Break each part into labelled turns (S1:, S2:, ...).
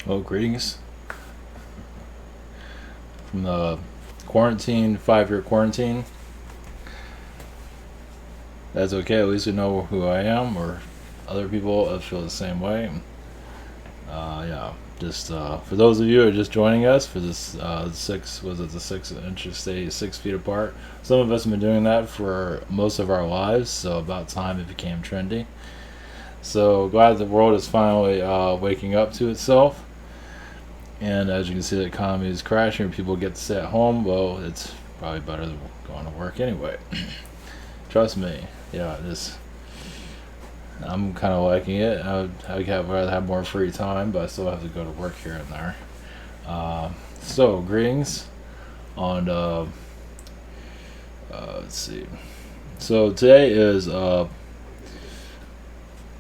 S1: Well, greetings from the quarantine, 5-year quarantine. That's okay, at least we know who I am, or other people feel the same way. Yeah, just for those of you who are just joining us for this the 6 inch stay 6 feet apart. Some of us have been doing that for most of our lives, so about time it became trendy. So glad the world is finally waking up to itself. And as you can see, the economy is crashing. People get to stay at home. Well, it's probably better than going to work anyway. Trust me. Yeah, this. I'm kind of liking it. I'd rather have more free time, but I still have to go to work here and there. So, greetings on. Let's see. So today is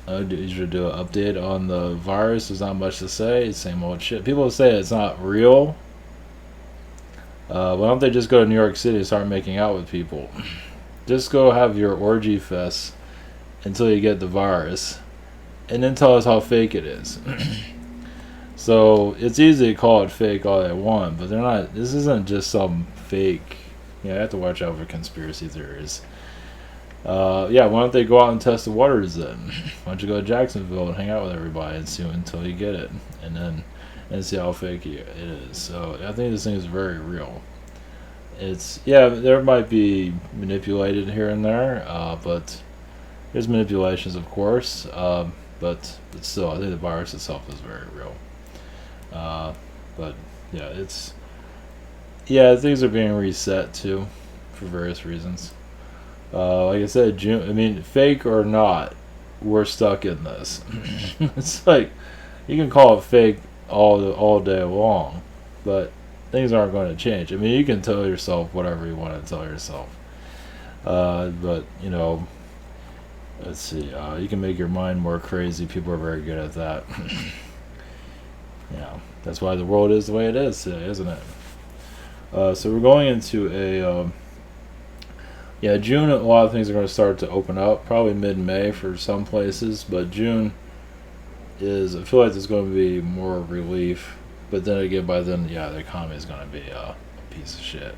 S1: I usually do an update on the virus. There's not much to say. Same old shit. People say it's not real. Why don't they just go to New York City and start making out with people? Just go have your orgy fest until you get the virus, and then tell us how fake it is. So it's easy to call it fake all they want, but they're not. This isn't just some fake. Yeah, I have to watch out for conspiracy theories. Yeah, why don't they go out and test the waters then? Why don't you go to Jacksonville and hang out with everybody and see until you get it, and see how fake it is. So I think this thing is very real. There might be manipulated here and there, but there's manipulations, of course. But still, I think the virus itself is very real. But things are being reset too, for various reasons. Like I said, June. I mean, fake or not, we're stuck in this. It's like you can call it fake all day long, but things aren't going to change. I mean, you can tell yourself whatever you want to tell yourself, but let's see. You can make your mind more crazy. People are very good at that. Yeah, that's why the world is the way it is today, isn't it? So we're going into a. June, a lot of things are going to start to open up, probably mid-May for some places, but June I feel like there's going to be more relief, but then again, by then, the economy is going to be a piece of shit.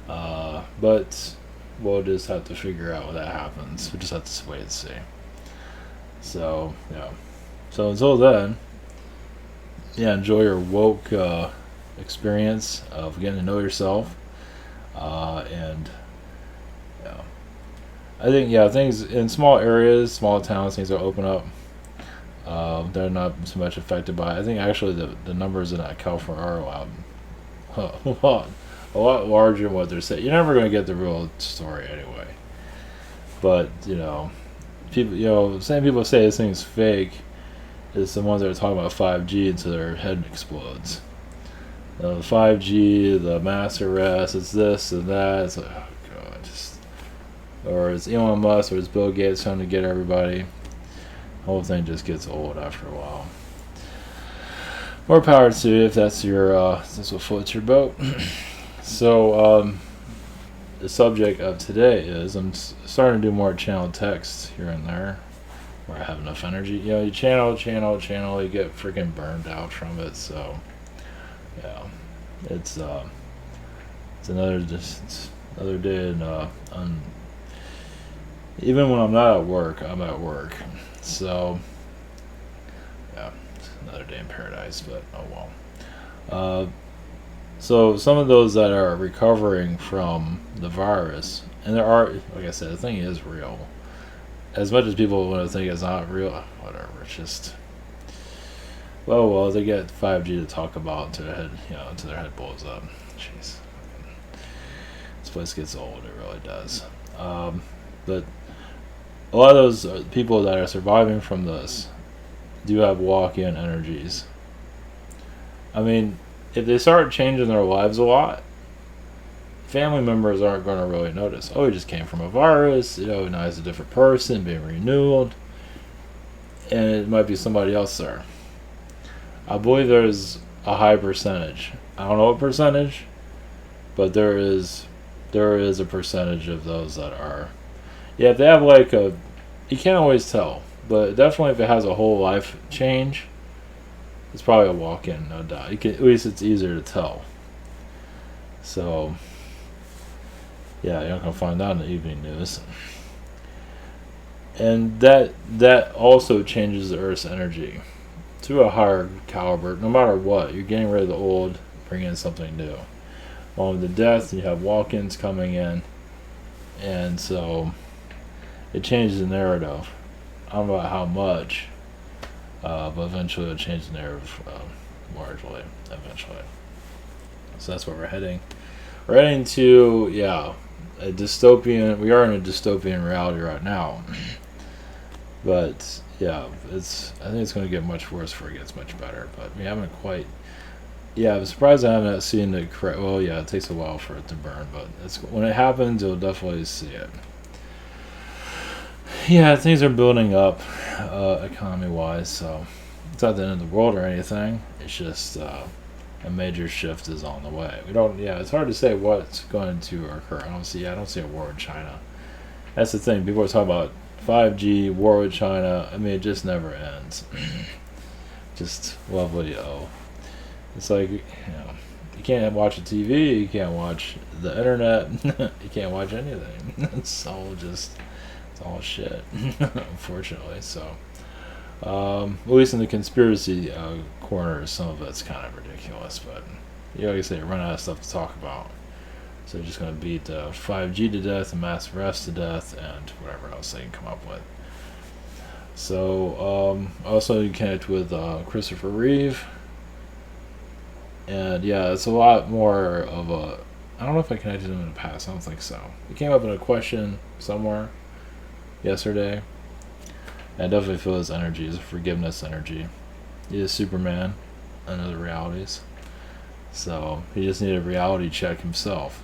S1: But we'll just have to figure out when that happens. We just have to wait and see. So, So until then, enjoy your woke experience of getting to know yourself, and I think things in small areas, small towns, things will open up. They're not so much affected by it. I think actually the numbers in California are a lot larger than what they're saying. You're never going to get the real story anyway. But people, same people say this thing's fake. Is the ones that are talking about 5G until their head explodes. The 5G, the mass arrest, it's this and that. It's like, oh god, or it's Elon Musk, or it's Bill Gates trying to get everybody. The whole thing just gets old after a while. More power to you if that's what floats your boat. So the subject of today is I'm starting to do more channel text here and there, where I have enough energy. You channel, you get freaking burned out from it. So it's another day, and even when I'm not at work, I'm at work. So it's another day in paradise. But oh well. So some of those that are recovering from the virus, and there are, like I said, the thing is real. As much as people want to think it's not real, whatever. It's just they get 5G to talk about until their head blows up. Jeez, this place gets old. It really does. But a lot of those people that are surviving from this do have walk-in energies. I mean, if they start changing their lives a lot, family members aren't going to really notice. Oh, he just came from a virus. Now he's a different person, being renewed, and it might be somebody else there. I believe there's a high percentage. I don't know what percentage, but there is a percentage of those that are. Yeah, if they have you can't always tell, but definitely if it has a whole life change, it's probably a walk-in, no doubt. You can, at least it's easier to tell. So, yeah, you're not gonna find out in the evening news. And that also changes the Earth's energy to a higher caliber. No matter what, you're getting rid of the old, bringing in something new. Along with the death, you have walk-ins coming in, and so it changes the narrative. I don't know about how much, but eventually it'll change the narrative largely. Eventually, so that's where we're heading. We're heading to a dystopian. We are in a dystopian reality right now, but yeah, I think it's going to get much worse before it gets much better. But we haven't quite. Yeah, I'm surprised I haven't seen the correct. Well, yeah, it takes a while for it to burn, but when it happens, you'll definitely see it. Yeah, things are building up, economy-wise, so it's not the end of the world or anything. It's just a major shift is on the way. We don't. Yeah, it's hard to say what's going to occur. I don't see a war in China. That's the thing. People are talking about 5G, war with China. I mean, it just never ends. Just lovely. It's like, you can't watch a TV, you can't watch the internet, you can't watch anything. It's all shit, unfortunately. So, at least in the conspiracy corner, some of it's kind of ridiculous. But like I say, you run out of stuff to talk about. So you're just going to beat 5G to death and mass arrest to death and whatever else they can come up with. So, also you connect with Christopher Reeve. And yeah, it's a lot more of a. I don't know if I connected him in the past. I don't think so. It came up in a question somewhere yesterday. I definitely feel his energy, his forgiveness energy. He is Superman in other realities. So he just needed a reality check himself.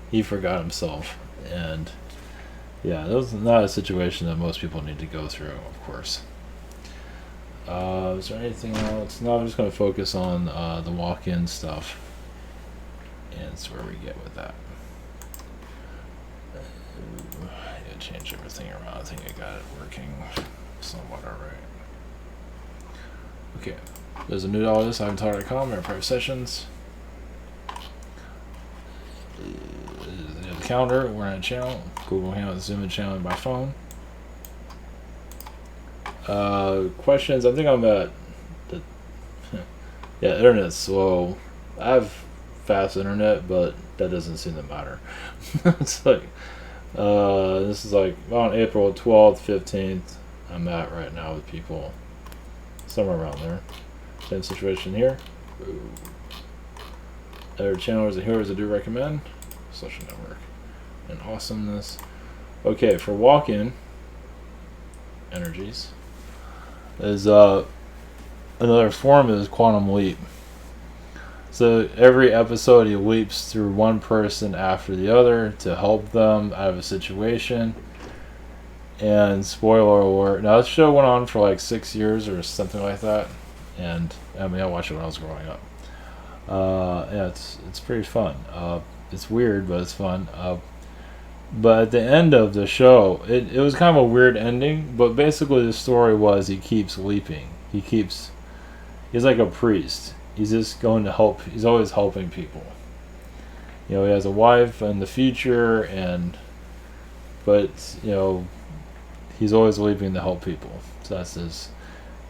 S1: He forgot himself. And yeah, that was not a situation that most people need to go through, of course. Is there anything else? No, I'm just going to focus on the walk-in stuff. And it's where we get with that. Yeah, change everything around. I think I got it working somewhat alright. Okay. There's a new dollar this. Avatar.com. Our private sessions. The calendar. We're on a channel. Google Hangout, Zoom, and channel by phone. Questions. I think I'm at the internet's slow. I have fast internet, but that doesn't seem to matter. It's like this is like on April 12th, 15th. I'm at right now with people somewhere around there. Same situation here. Other channels and heroes I do recommend. Social network and awesomeness. Okay, for walk-in energies. Is another form is quantum leap. So every episode he leaps through one person after the other to help them out of a situation. And spoiler alert, now this show went on for like 6 years or something like that. And I mean, I watched it when I was growing up. Yeah, it's pretty fun. It's weird, but it's fun. But at the end of the show, it was kind of a weird ending, but basically the story was he keeps leaping. He's like a priest. He's just going to help. He's always helping people. He has a wife in the future, but he's always leaping to help people. So that's his.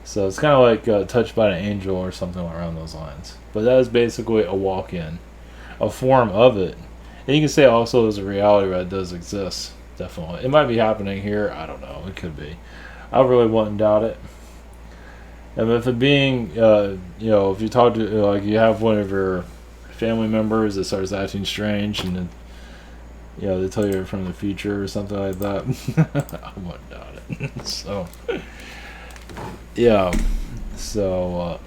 S1: So it's kind of like Touched by an Angel or something around those lines. But that is basically a walk-in, a form of it. And you can say also there's a reality that does exist. Definitely. It might be happening here. I don't know. It could be. I really wouldn't doubt it. And if it being, if you talk to, like you have one of your family members that starts acting strange and then, they tell you from the future or something like that, I wouldn't doubt it. So, yeah. So,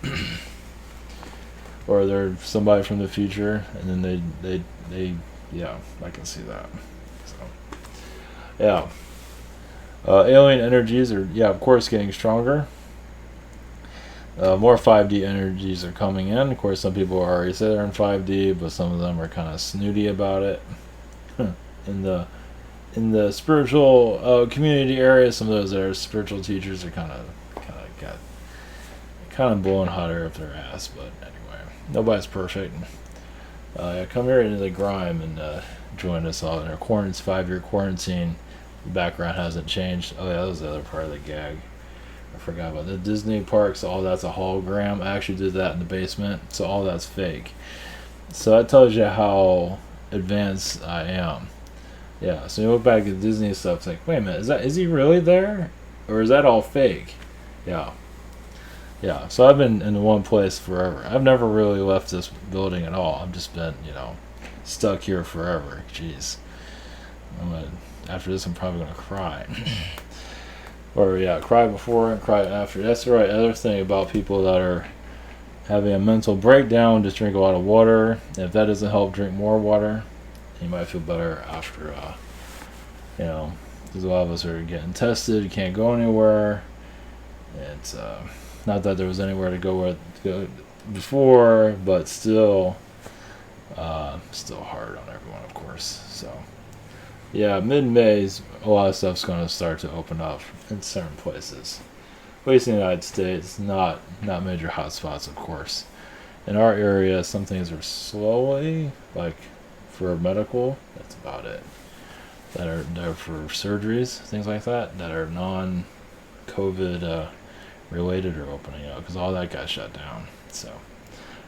S1: or they're somebody from the future and then they yeah, I can see that. So, yeah. Alien energies are, of course, getting stronger. More 5D energies are coming in. Of course, some people already say they're in 5D, but some of them are kind of snooty about it. In the spiritual community area, some of those that are spiritual teachers are kind of kind of blowing hot air up their ass. But anyway, nobody's perfect. Yeah, come here into the grime and join us all in our 5-year quarantine. The background hasn't changed. Oh yeah, that was the other part of the gag. I forgot about the Disney parks. All that's a hologram. I actually did that in the basement, so all that's fake. So that tells you how advanced I am. Yeah. So you look back at Disney stuff. It's like, wait a minute, is he really there, or is that all fake? Yeah. Yeah. So I've been in one place forever. I've never really left this building at all. I've just been, stuck here forever. Jeez. After this, I'm probably gonna cry. Or yeah, cry before and cry after. That's the right other thing about people that are having a mental breakdown. Just drink a lot of water. If that doesn't help, drink more water. You might feel better after. Because a lot of us are getting tested. You can't go anywhere. It's not that there was anywhere to go before, but still hard on everyone, of course. So. Yeah, mid-May, a lot of stuff's going to start to open up in certain places. At least in the United States, not major hotspots, of course. In our area, some things are slowly, like for medical, that's about it. That are for surgeries, things like that are non-COVID related are opening up, because all that got shut down. So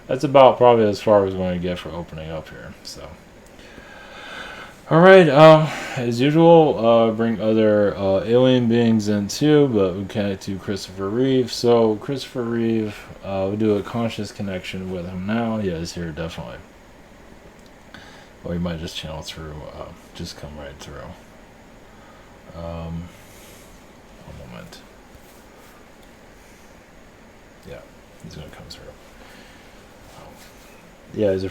S1: that's about probably as far as we're going to get for opening up here. So. Alright, as usual, bring other alien beings in too, but we connect to Christopher Reeve. So, Christopher Reeve, we do a conscious connection with him now. Yeah, he's here, definitely. Or you might just channel through, just come right through. One moment. Yeah, he's going to come through. Yeah, he's a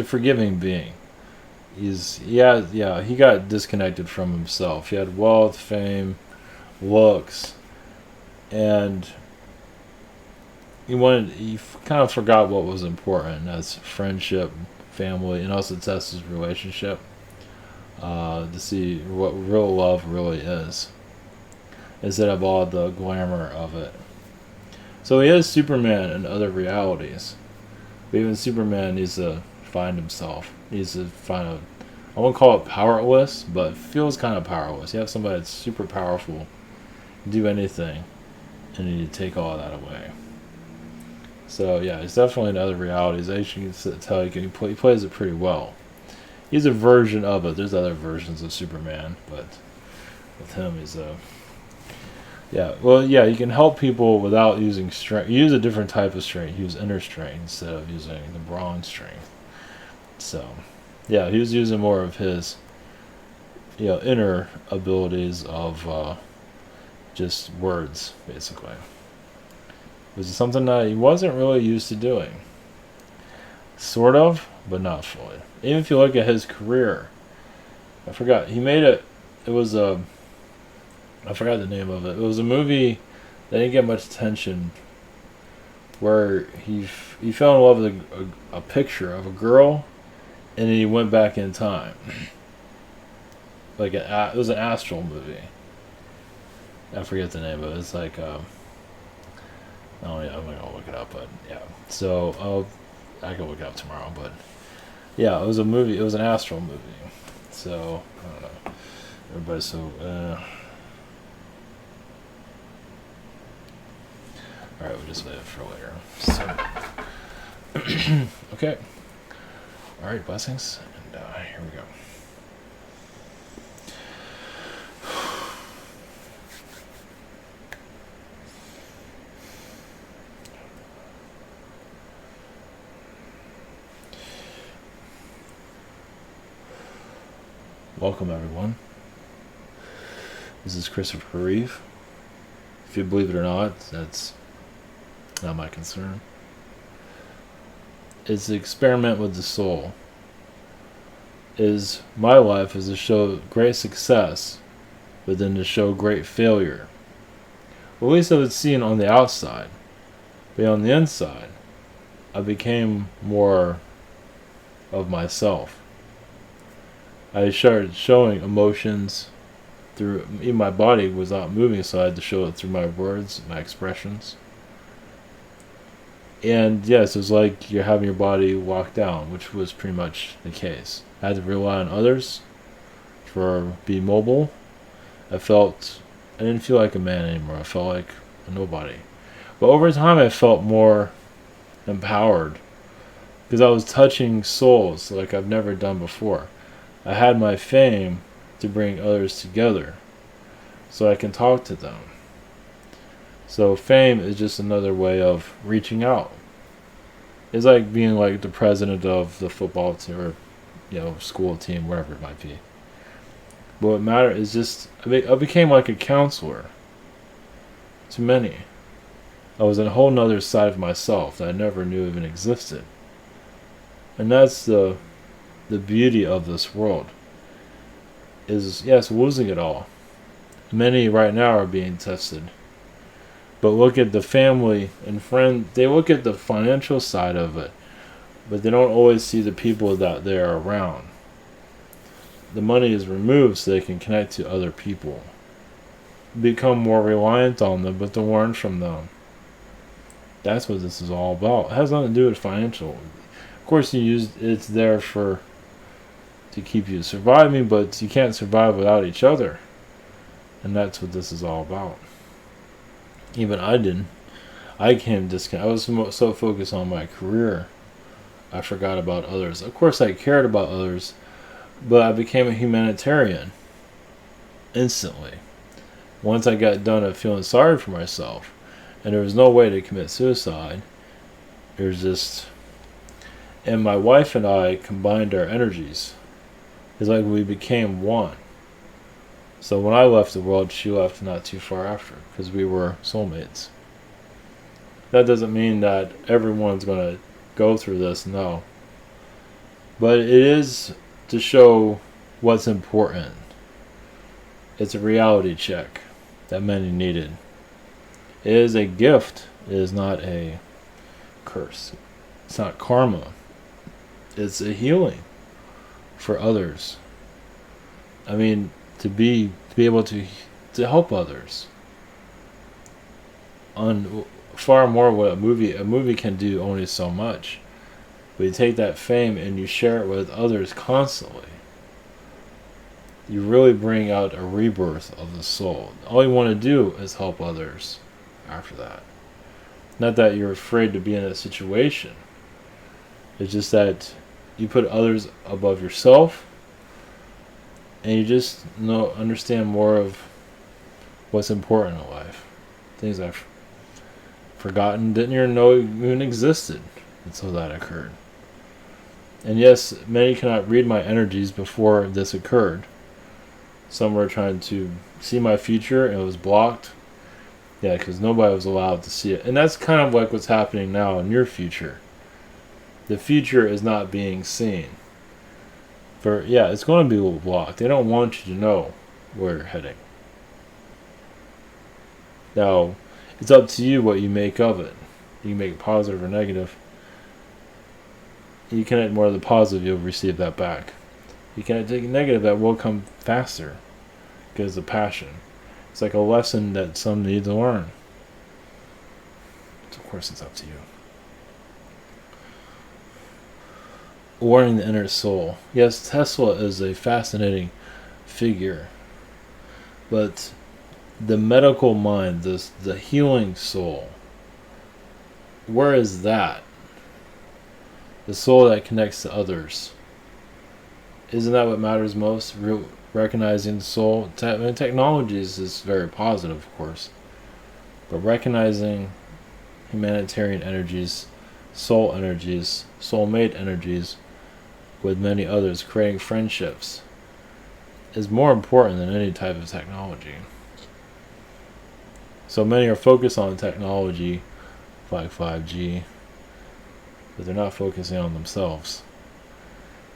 S1: forgiving being. He got disconnected from himself. He had wealth, fame, looks, and he kind of forgot what was important. That's friendship, family, and also test his relationship to see what real love really is, instead of all the glamour of it. So he is Superman in other realities, but even Superman needs to find himself. Needs to find I won't call it powerless, but feels kind of powerless. You have somebody that's super powerful, do anything, and you need to take all that away. So yeah, he's definitely in other realities. I can tell he plays it pretty well. He's a version of it. There's other versions of Superman, but with him, he's a... you can help people without using strength. You use a different type of strength. Use inner strength instead of using the bronze strength. So, yeah, he was using more of his, inner abilities of just words, basically. Which is something that he wasn't really used to doing. Sort of, but not fully. Even if you look at his career, I forgot, he made it was I forgot the name of it. It was a movie that didn't get much attention, where he fell in love with a picture of a girl, and then he went back in time. It was an astral movie. I forget the name of it. It's like, I'm gonna look it up, but yeah. So I can look it up tomorrow, but yeah, it was a movie. It was an astral movie. So I don't know. Everybody's so. All right, we'll just leave it for later. So, okay. All right, blessings, and here we go. Welcome, everyone. This is Christopher Reeve. If you believe it or not, that's not my concern. It's an experiment with the soul. My life is to show great success, but then to show great failure. At least I was seen on the outside. But on the inside, I became more of myself. I started showing emotions through, even my body was not moving, so I had to show it through my words, my expressions. And yes, it was like you're having your body walk down, which was pretty much the case. I had to rely on others for be mobile. I didn't feel like a man anymore. I felt like a nobody. But over time, I felt more empowered because I was touching souls like I've never done before. I had my fame to bring others together so I can talk to them. So fame is just another way of reaching out. It's like being like the president of the football team or school team, whatever it might be. But what matters is just I became like a counselor to many. I was in a whole nother side of myself that I never knew even existed. And that's the beauty of this world. Is yes, losing it all. Many right now are being tested. But look at the family and friend. They look at the financial side of it, but they don't always see the people that they're around. The money is removed so they can connect to other people. Become more reliant on them, but to learn from them. That's what this is all about. It has nothing to do with financial. Of course, it's there to keep you surviving, but you can't survive without each other. And that's what this is all about. Even I didn't. I became disconnected. I was so focused on my career, I forgot about others. Of course, I cared about others, but I became a humanitarian instantly. Once I got done of feeling sorry for myself, and there was no way to commit suicide, and my wife and I combined our energies. It's like we became one. So when I left the world, she left not too far after, because we were soulmates. That doesn't mean that everyone's going to go through this, no. But it is to show what's important. It's a reality check that many needed. It is a gift. It is not a curse. It's not karma. It's a healing for others. I mean, to be able to help others. On far more what a movie can do only so much. But you take that fame and you share it with others constantly. You really bring out a rebirth of the soul. All you want to do is help others after that. Not that you're afraid to be in a situation. It's just that you put others above yourself, and you just understand more of what's important in life. Things I've forgotten, didn't even know even existed until that occurred. And yes, many cannot read my energies before this occurred. Some were trying to see my future and it was blocked. Yeah, because nobody was allowed to see it. And that's kind of like what's happening now in your future. The future is not being seen. It's going to be blocked. They don't want you to know where you're heading. Now, it's up to you what you make of it. You can make it positive or negative. You connect more to the positive, you'll receive that back. You cannot take negative, that will come faster because of passion. It's like a lesson that some need to learn. So of course, it's up to you. Warning the inner soul. Yes, Tesla is a fascinating figure, but the medical mind, the healing soul, where is that? The soul that connects to others. Isn't that what matters most? Recognizing the soul. Technology is very positive, of course. But recognizing humanitarian energies, soul energies, soulmate energies with many others, creating friendships, is more important than any type of technology. So many are focused on technology, like 5G, but they're not focusing on themselves.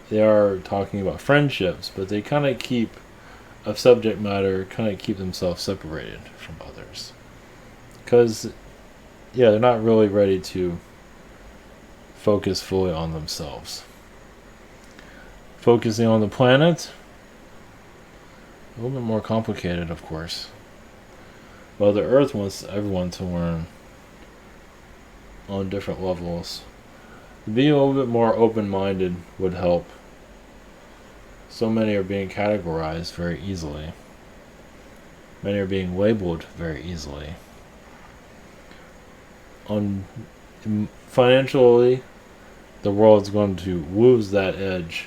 S1: They are talking about friendships, but they kind of keep a subject matter, kind of keep themselves separated from others. Because, they're not really ready to focus fully on themselves. Focusing on the planet, a little bit more complicated, of course. Well, the Earth wants everyone to learn on different levels. Being a little bit more open-minded would help. So many are being categorized very easily. Many are being labeled very easily. Financially, the world's going to lose that edge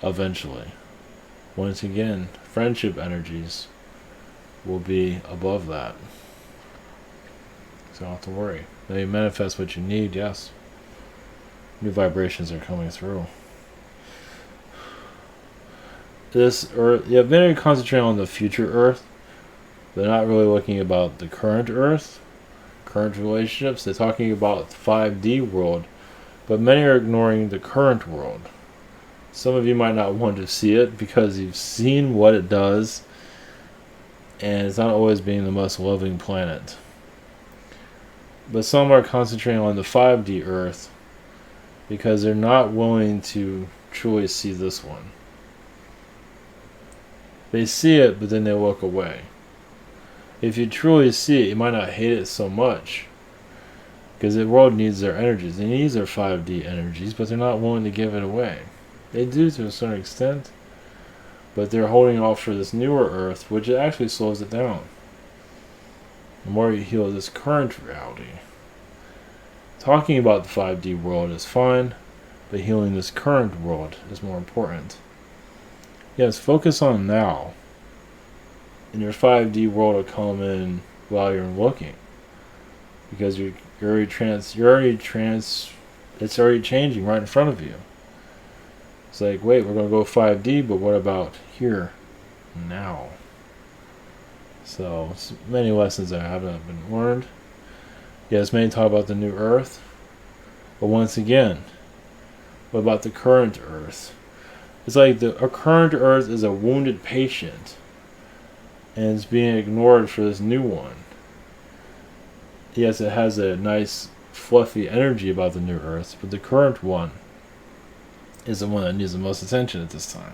S1: eventually. Once again, friendship energies will be above that. So you don't have to worry. Now you manifest what you need, yes. New vibrations are coming through. This Earth, yeah, many are concentrating on the future Earth. They're not really looking about the current Earth, current relationships. They're talking about the 5D world, but many are ignoring the current world. Some of you might not want to see it because you've seen what it does, and it's not always being the most loving planet. But some are concentrating on the 5D Earth because they're not willing to truly see this one. They see it, but then they look away. If you truly see it, you might not hate it so much, because the world needs their energies. They need their 5D energies, but they're not willing to give it away. They do to a certain extent, but they're holding off for this newer Earth, which actually slows it down. The more you heal this current reality. Talking about the 5D world is fine, but healing this current world is more important. Yes, focus on now. And your 5D world will come in while you're looking. Because it's already changing right in front of you. It's like, wait, we're going to go 5D, but what about here, now? So, many lessons that haven't been learned. Yes, many talk about the new Earth. But once again, what about the current Earth? It's like a current Earth is a wounded patient, and it's being ignored for this new one. Yes, it has a nice, fluffy energy about the new Earth, but the current one is the one that needs the most attention at this time.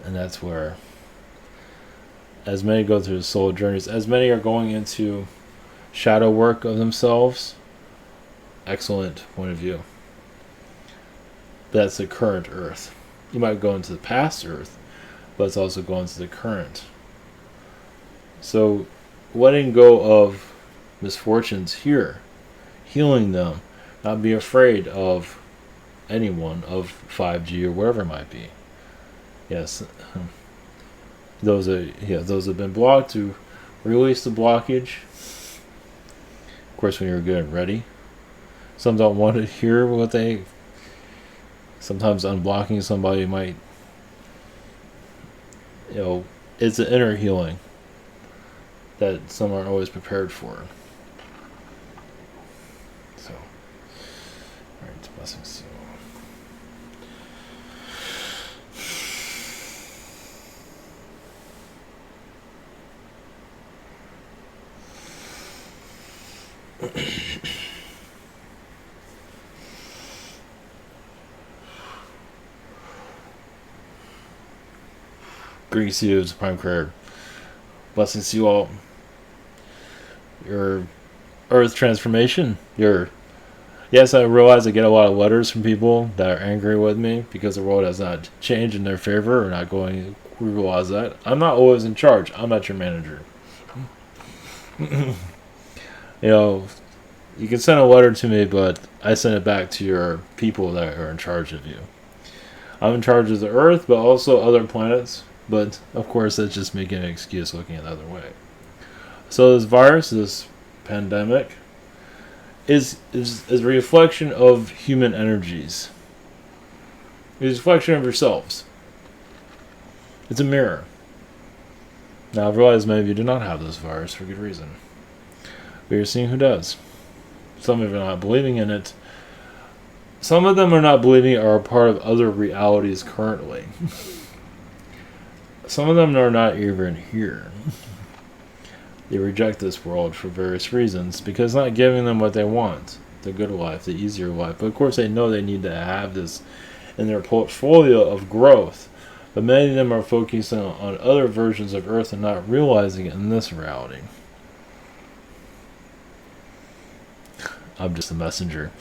S1: And that's where, as many go through soul journeys, as many are going into shadow work of themselves, excellent point of view. That's the current Earth. You might go into the past Earth, but it's also going to the current. So, letting go of misfortunes here, healing them, not be afraid of anyone, of 5G or wherever it might be. Yes, those have been blocked, to release the blockage. Of course, when you're good and ready. Some don't want to hear what they. Sometimes unblocking somebody might, it's an inner healing that some aren't always prepared for. So, alright, blessings to you all. Greetings to you, it's Prime Career. Blessings to you all. Your Earth transformation. Yes, I realize I get a lot of letters from people that are angry with me because the world has not changed in their favor or not going. We realize that. I'm not always in charge. I'm not your manager. You can send a letter to me, but I send it back to your people that are in charge of you. I'm in charge of the Earth, but also other planets. But, of course, that's just making an excuse looking at the other way. So this virus, this pandemic, is a reflection of human energies. It's a reflection of yourselves. It's a mirror. Now, I realize many of you do not have this virus for good reason. But you're seeing who does. Some of you are not believing in it. Some of them are not believing are a part of other realities currently. Some of them are not even here. They reject this world for various reasons because it's not giving them what they want. The good life, the easier life. But of course they know they need to have this in their portfolio of growth. But many of them are focusing on other versions of Earth and not realizing it in this reality. I'm just a messenger.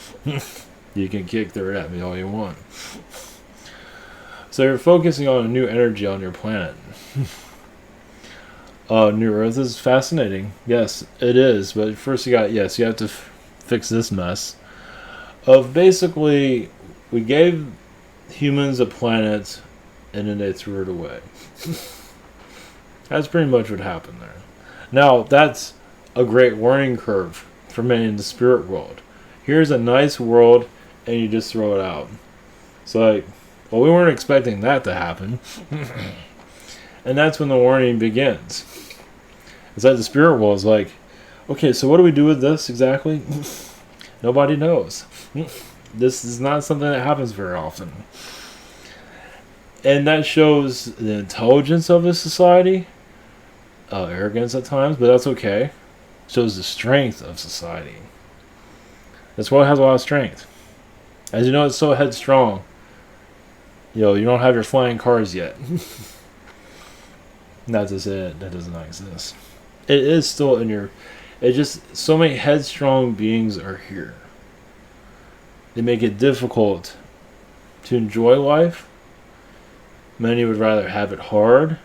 S1: You can kick dirt at me all you want. So you're focusing on a new energy on your planet. New Earth is fascinating. Yes, it is. But first you have to fix this mess. Of basically, we gave humans a planet and then they threw it away. That's pretty much what happened there. Now, that's a great learning curve for many in the spirit world. Here's a nice world and you just throw it out. It's like, well, we weren't expecting that to happen. And that's when the warning begins. It's like the spirit world is like, okay, so what do we do with this exactly? Nobody knows. This is not something that happens very often. And that shows the intelligence of the society. Arrogance at times, but that's okay. Shows the strength of society. This world has a lot of strength. As you know, it's so headstrong. You don't have your flying cars yet. Not to say that does not exist. It is still in your... It's just so many headstrong beings are here. They make it difficult to enjoy life. Many would rather have it hard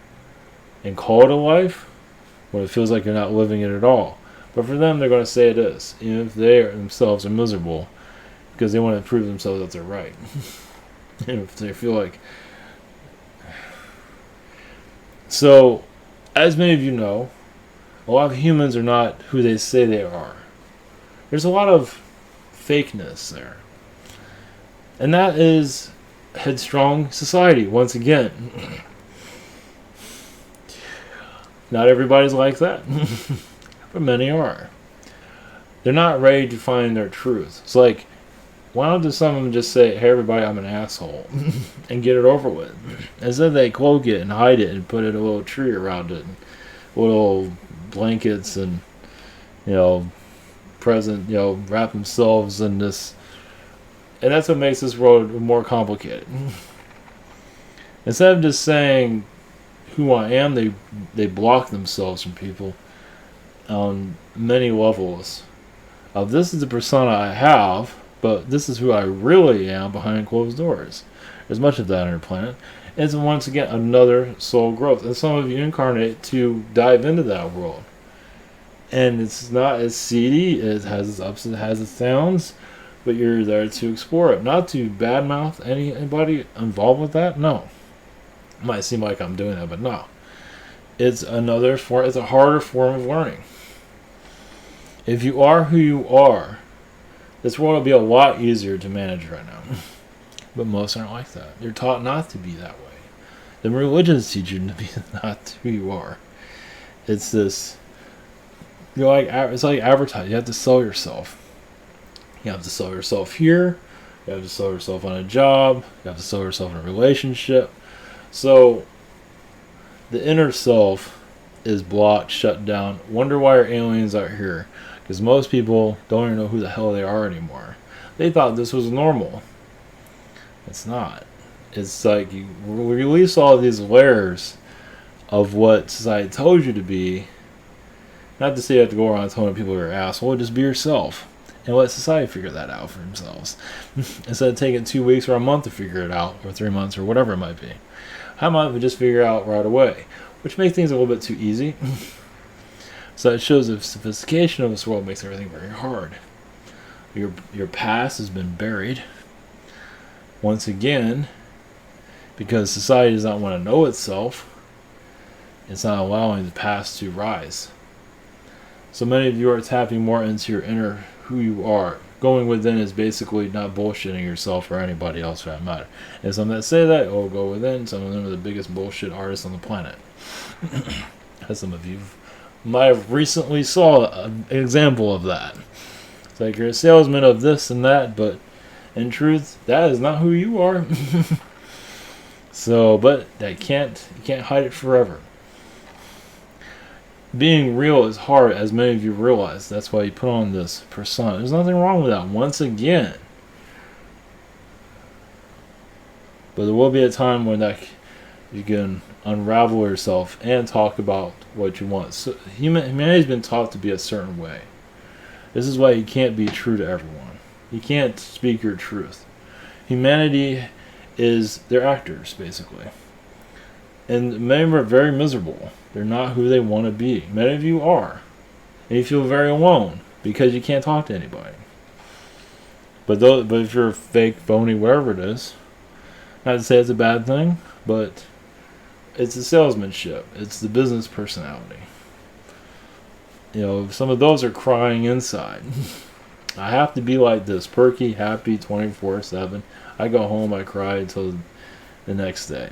S1: and call it a life when it feels like you're not living it at all. But for them, they're going to say it is, even if they themselves are miserable, because they want to prove themselves that they're right. And if they feel like... So, as many of you know, a lot of humans are not who they say they are. There's a lot of fakeness there. And that is headstrong society, once again. Not everybody's like that. But many are. They're not ready to find their truth. It's like, why don't some of them just say, hey everybody, I'm an asshole, and get it over with. Instead they cloak it and hide it and put a little tree around it, and little blankets and, wrap themselves in this. And that's what makes this world more complicated. Instead of just saying who I am, they block themselves from people on many levels. This is the persona I have, but this is who I really am behind closed doors. There's much of that on our planet. It's once again another soul growth. And some of you incarnate to dive into that world. And it's not as seedy, it has its ups and it has its downs, but you're there to explore it. Not to badmouth anybody involved with that, no. It might seem like I'm doing that, but no. It's another form, it's a harder form of learning. If you are who you are, this world will be a lot easier to manage right now. But most aren't like that. You're taught not to be that way. The religions teach you to be not who you are. It's this... it's like advertising. You have to sell yourself. You have to sell yourself here. You have to sell yourself on a job. You have to sell yourself in a relationship. So, the inner self is blocked, shut down. Wonder why our aliens are here. Because most people don't even know who the hell they are anymore. They thought this was normal. It's not. It's like you release all of these layers of what society told you to be. Not to say you have to go around telling people you're an asshole. Just be yourself. And let society figure that out for themselves. Instead of taking 2 weeks or a month to figure it out. Or 3 months or whatever it might be. How might we just figure it out right away? Which makes things a little bit too easy. So it shows the sophistication of this world makes everything very hard. Your past has been buried. Once again, because society does not want to know itself, it's not allowing the past to rise. So many of you are tapping more into your inner who you are. Going within is basically not bullshitting yourself or anybody else for that matter. And some that say that, go within. Some of them are the biggest bullshit artists on the planet. As some of you might have recently saw an example of that. It's like you're a salesman of this and that, but in truth, that is not who you are. So, but you can't hide it forever. Being real is hard, as many of you realize. That's why you put on this persona. There's nothing wrong with that, once again. But there will be a time when you can unravel yourself and talk about what you want. So humanity's been taught to be a certain way. This is why you can't be true to everyone. You can't speak your truth. Humanity is, they're actors, basically. And many of them are very miserable. They're not who they want to be. Many of you are. And you feel very alone because you can't talk to anybody. But if you're fake, phony, whatever it is, not to say it's a bad thing, but it's the salesmanship. It's the business personality. You know, some of those are crying inside. I have to be like this, perky, happy, 24/7. I go home, I cry until the next day.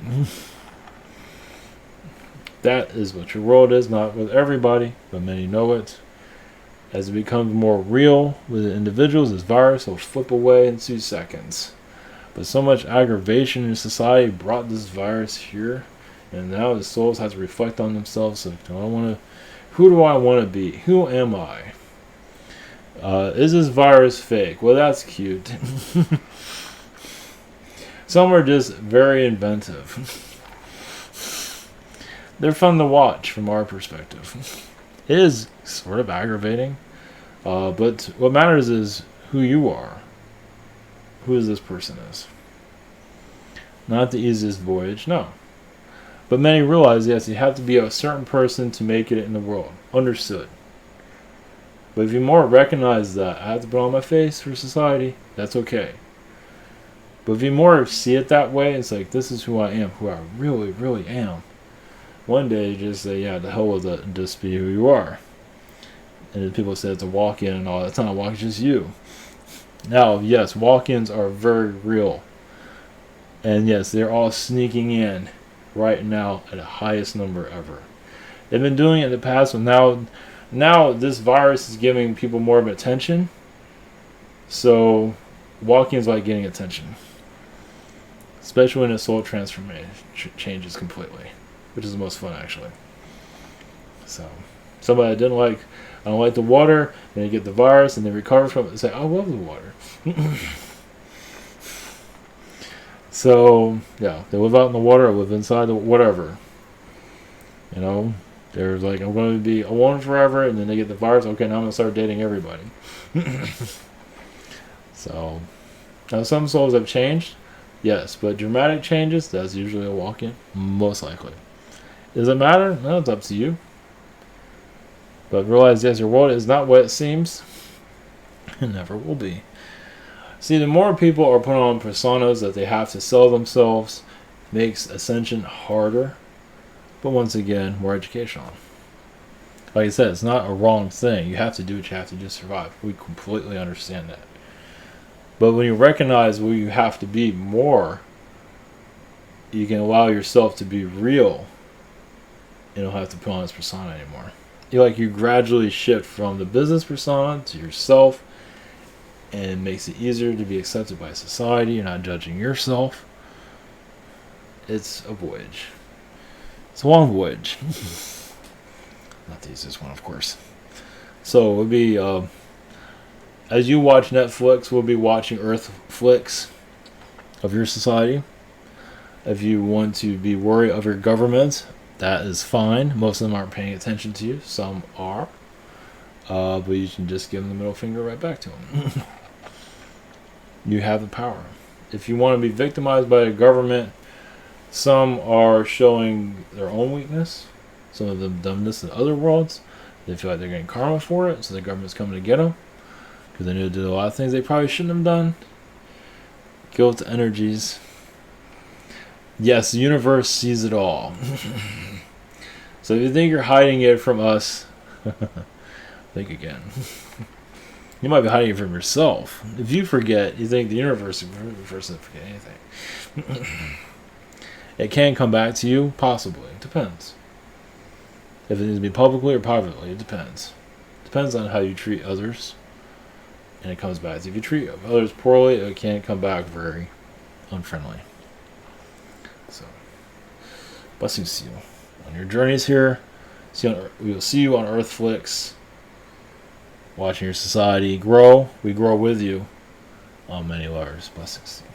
S1: That is what your world is, not with everybody, but many know it. As it becomes more real with the individuals, this virus will flip away in 2 seconds. But so much aggravation in society brought this virus here, and now the souls have to reflect on themselves. So, who do I want to be? Who am I? Is this virus fake? Well, that's cute. Some are just very inventive. They're fun to watch from our perspective. It is sort of aggravating, but what matters is who you are. Who this person is. Not the easiest voyage, no. But many realize, yes, you have to be a certain person to make it in the world. Understood. But if you more recognize that, I have to put on my face for society, that's okay. But if you more see it that way, it's like, this is who I am, who I really, really am. One day, you just say, yeah, the hell with it, and just be who you are. And then people say it's a walk-in and all. That's not a walk-in, it's just you. Now, yes, walk-ins are very real. And yes, they're all sneaking in right now at the highest number ever. They've been doing it in the past, but now this virus is giving people more of attention. So walk-ins like getting attention. Especially when the soul transformation changes completely. Which is the most fun, actually. So, somebody I don't like the water, then they get the virus, and they recover from it and say, I love the water. So, yeah, they live out in the water, or live inside the whatever. You know, they're like, I'm going to be alone forever, and then they get the virus, okay, now I'm going to start dating everybody. So, now some souls have changed, yes, but dramatic changes, that's usually a walk-in, most likely. Does it matter? No, it's up to you. But realize, yes, your world is not what it seems. It never will be. See, the more people are putting on personas that they have to sell themselves, makes ascension harder. But once again, more educational. Like I said, it's not a wrong thing. You have to do what you have to do to survive. We completely understand that. But when you recognize where you have to be more, you can allow yourself to be real. You don't have to put on this persona anymore. You gradually shift from the business persona to yourself, and it makes it easier to be accepted by society. You're not judging yourself. It's a voyage. It's a long voyage. Not the easiest one, of course. So it would be, as you watch Netflix, we'll be watching Earth flicks of your society. If you want to be worried of your government, that is fine. Most of them aren't paying attention to you. Some are. But you can just give them the middle finger right back to them. You have the power. If you want to be victimized by the government, some are showing their own weakness. Some of them done this in other worlds. They feel like they're getting karma for it, so the government's coming to get them. Because they need to do a lot of things they probably shouldn't have done. Guilt energies. Yes, the universe sees it all. So if you think you're hiding it from us, think again. You might be hiding it from yourself. If you forget, you think the universe doesn't forget anything. It can come back to you, possibly. It depends. If it needs to be publicly or privately, it depends. Depends on how you treat others. And it comes back. If you treat others poorly, it can come back very unfriendly. So, blessings to you on your journeys here. We will see you on Earth Flicks. Watching your society grow. We grow with you on many layers. Blessings to you.